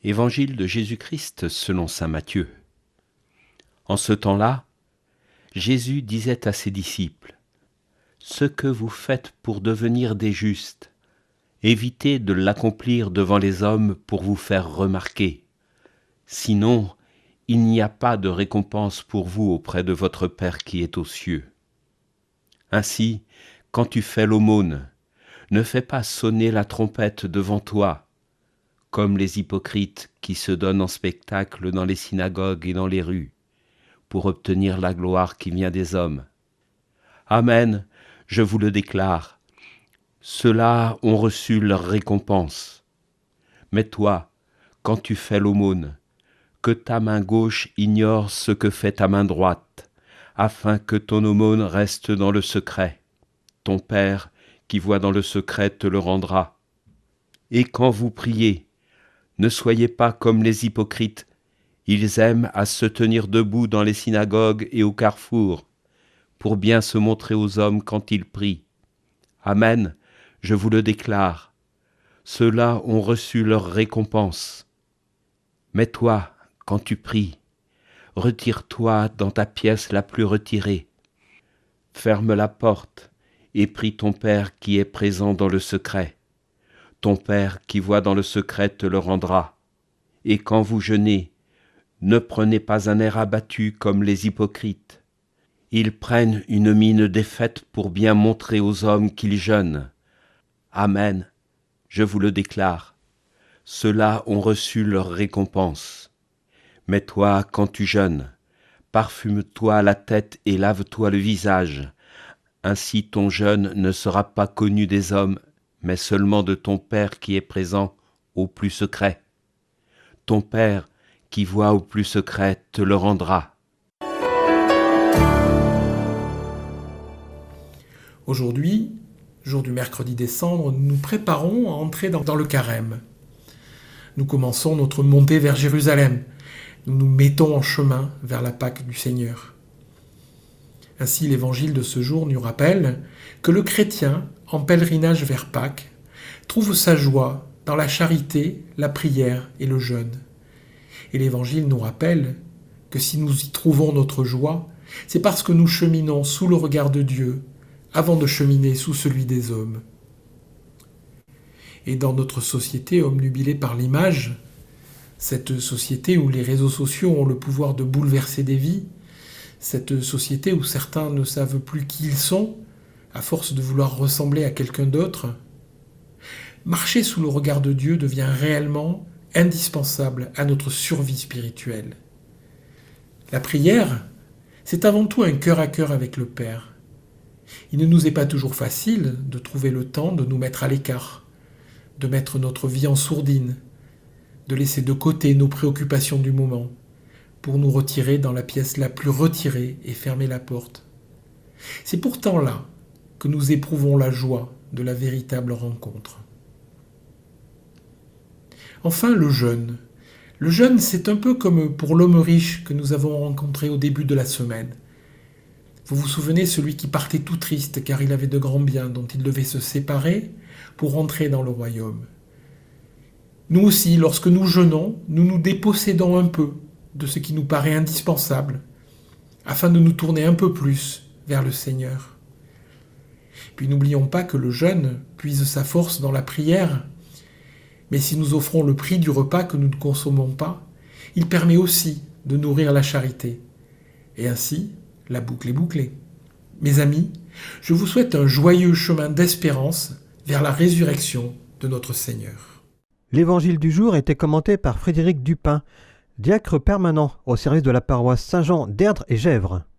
Évangile de Jésus-Christ selon saint Matthieu. En ce temps-là, Jésus disait à ses disciples : « Ce que vous faites pour devenir des justes, évitez de l'accomplir devant les hommes pour vous faire remarquer. Sinon, il n'y a pas de récompense pour vous auprès de votre Père qui est aux cieux. Ainsi, quand tu fais l'aumône, ne fais pas sonner la trompette devant toi, comme les hypocrites qui se donnent en spectacle dans les synagogues et dans les rues, pour obtenir la gloire qui vient des hommes. Amen, je vous le déclare, ceux-là ont reçu leur récompense. Mais toi, quand tu fais l'aumône, que ta main gauche ignore ce que fait ta main droite, afin que ton aumône reste dans le secret. Ton Père, qui voit dans le secret, te le rendra. Et quand vous priez, ne soyez pas comme les hypocrites. Ils aiment à se tenir debout dans les synagogues et au carrefour, pour bien se montrer aux hommes quand ils prient. Amen, je vous le déclare, ceux-là ont reçu leur récompense. Mais toi, quand tu pries, retire-toi dans ta pièce la plus retirée. Ferme la porte et prie ton Père qui est présent dans le secret. Ton Père qui voit dans le secret te le rendra. Et quand vous jeûnez, ne prenez pas un air abattu comme les hypocrites. Ils prennent une mine défaite pour bien montrer aux hommes qu'ils jeûnent. Amen, je vous le déclare, ceux-là ont reçu leur récompense. Mais toi, quand tu jeûnes, parfume-toi la tête et lave-toi le visage. Ainsi ton jeûne ne sera pas connu des hommes, mais seulement de ton Père qui est présent au plus secret. Ton Père qui voit au plus secret te le rendra. Aujourd'hui, jour du mercredi décembre, nous nous préparons à entrer dans le carême. Nous commençons notre montée vers Jérusalem. Nous nous mettons en chemin vers la Pâque du Seigneur. Ainsi, l'évangile de ce jour nous rappelle que le chrétien, en pèlerinage vers Pâques, trouve sa joie dans la charité, la prière et le jeûne. Et l'évangile nous rappelle que si nous y trouvons notre joie, c'est parce que nous cheminons sous le regard de Dieu avant de cheminer sous celui des hommes. Et dans notre société obnubilée par l'image, cette société où les réseaux sociaux ont le pouvoir de bouleverser des vies, cette société où certains ne savent plus qui ils sont, à force de vouloir ressembler à quelqu'un d'autre, marcher sous le regard de Dieu devient réellement indispensable à notre survie spirituelle. La prière, c'est avant tout un cœur à cœur avec le Père. Il ne nous est pas toujours facile de trouver le temps de nous mettre à l'écart, de mettre notre vie en sourdine, de laisser de côté nos préoccupations du moment, pour nous retirer dans la pièce la plus retirée et fermer la porte. C'est pourtant là que nous éprouvons la joie de la véritable rencontre. Enfin, le jeûne. Le jeûne, c'est un peu comme pour l'homme riche que nous avons rencontré au début de la semaine. Vous vous souvenez, celui qui partait tout triste car il avait de grands biens dont il devait se séparer pour entrer dans le royaume. Nous aussi, lorsque nous jeûnons, nous nous dépossédons un peu de ce qui nous paraît indispensable, afin de nous tourner un peu plus vers le Seigneur. Puis n'oublions pas que le jeûne puise sa force dans la prière, mais si nous offrons le prix du repas que nous ne consommons pas, il permet aussi de nourrir la charité. Et ainsi, la boucle est bouclée. Mes amis, je vous souhaite un joyeux chemin d'espérance vers la résurrection de notre Seigneur. L'évangile du jour était commenté par Frédéric Dupin, diacre permanent au service de la paroisse Saint-Jean d'Erdre et Gesvres.